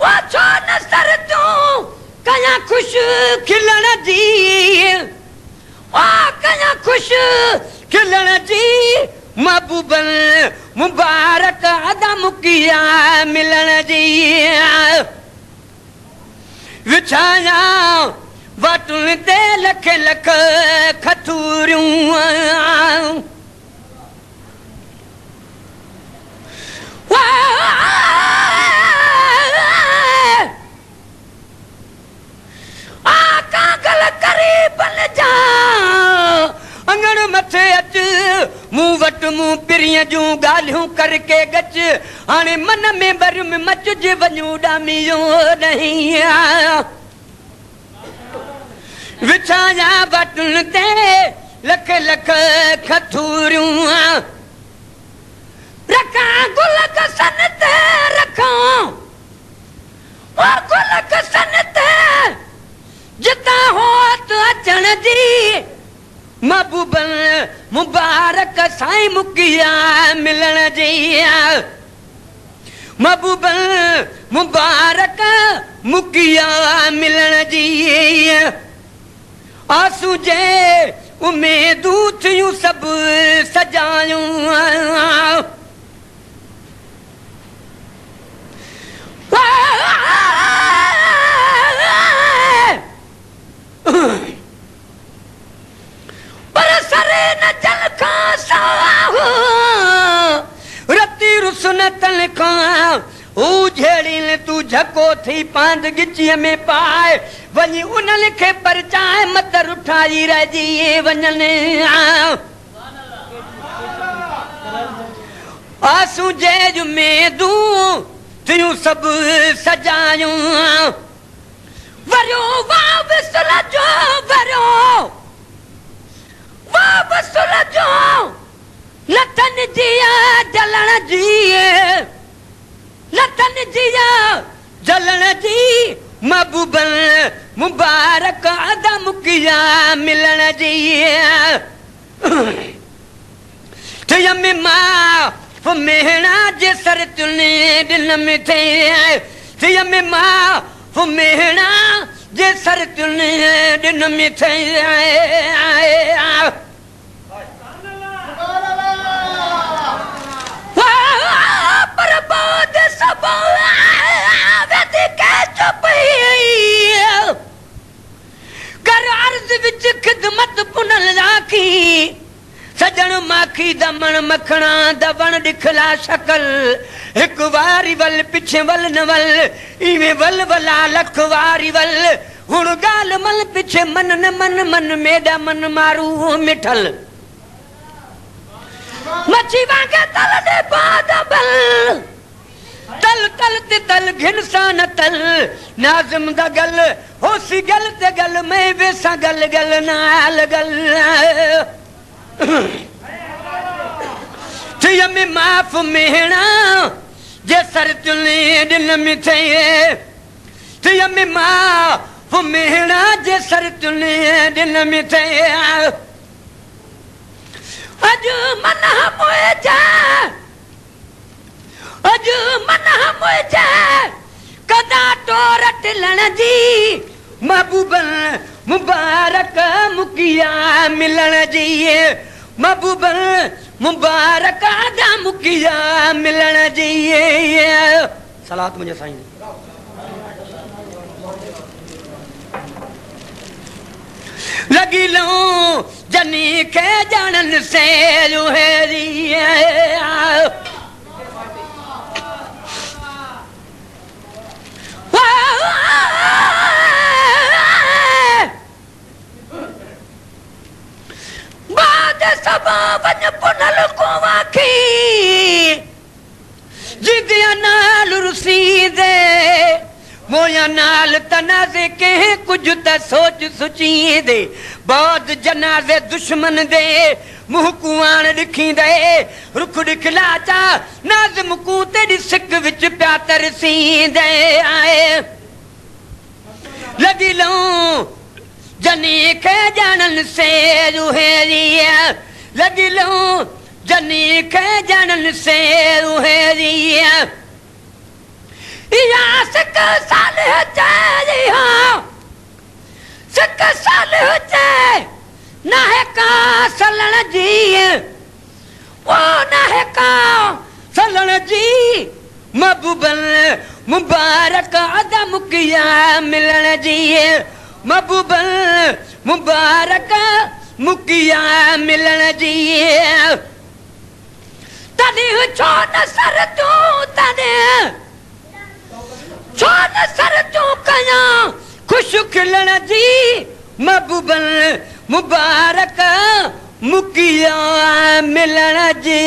वो छो नसर तू कया खुश खिलण जी ओ कया खुश खिलण जी महबूबन मुबारक अदम किया मिलन जी विछाया वटुन ते लख लख खतूरियूं कागल करीबन जा अंगण मथे अच मूं वट मूं पिरिय जूं ॻाल्हियूं करके गच हाणे मन में बर में मचज वञूं ॾामियो नहीं विछाया वटुन ते लख लख खतूरियूं रखा गुल कसन ते रखा ओ गुल कसन ते जिता होत अचण जी महबूबन मुबारक साईं मुकिया मिलण जी महबूबन मुबारक मुकिया मिलण जी आंसू जे उम्मीदूं थियूं सभु सजायूं पर सरे न जल खां साहु रती रुस न तल खां हू झेड़ी तू झको थी पांद गिचीअ में पाए वञी उन्हनि खे परचाए मतर उठाई रहिजी वञनि आंसू जे उम्मीदूं थियूं सभु सजायूं वरियो वाह विसल जो वरियो वाह विसल जो लथन जिया जलण जी लथन जिया जलण जी महबूबन मुबारक अदम किया मिलण जी थिय में मां फुमेहणा जे सर तुने दिल में थे थिय में मां फुमेहणा जे सर तुने दिल में थे पर बाद सब वेदी के चुपी कर अर्ज विच खिदमत पुनल राखी सजन माखी दमन मखणा दबन दिखला शकल एक वारी वल पिछे वल न वल इवे वल वला लख वारी वल हुण गाल मल पिछे मन न मन मन मेडा मन मारू मिठल मच्छी वांगे तल दे बाद बल तल तल ते तल घिनसा न तल नाज़िम दा गल होसी गल ते गल मैं वेसा गल गल नाल गल थिय में माफ़ मेहणा जे सर तुने दिल में थे थिय में माफ़ मेहणा जे सर तुने दिल में थे अज मन मोए जा अज मन मोए जा कदा तोर टिलण जी महबूबन मुबारक मुकिया मिलण जी महबूबन मुबारक आदा मुकिया मिलण जी सलात मुझे साईं लगी लो जनी के जानन से जुहेरी बाद सबा वन पुनल को वाखी जिदिया नाल रुसी दे मोया नाल तनाजे के कुछ त सोच सुची दे बाद जनाजे दुश्मन दे मुंह कुआन दिखी दे रुख दिखला चा नाज़िम को तेरी सिक विच प्या तरसी दे आए लगी लो जनी के जानन से रुहेरिया लगी लो जनी के जानन से रुहेरिया या सिक सालिह चई हाँ सिक सालिह चई नाहे का सलण जी ओ नाहे का सलण जी महबूबन मुबारक अदम किया मिलण जी महबूबन मुबारक मुकिया मिलण जी तॾहिं छो न सर तूं तॾहिं छो न सर तूं कयां ख़ुशि खिलण जी महबूबन मुबारक मुकिया मिलण जी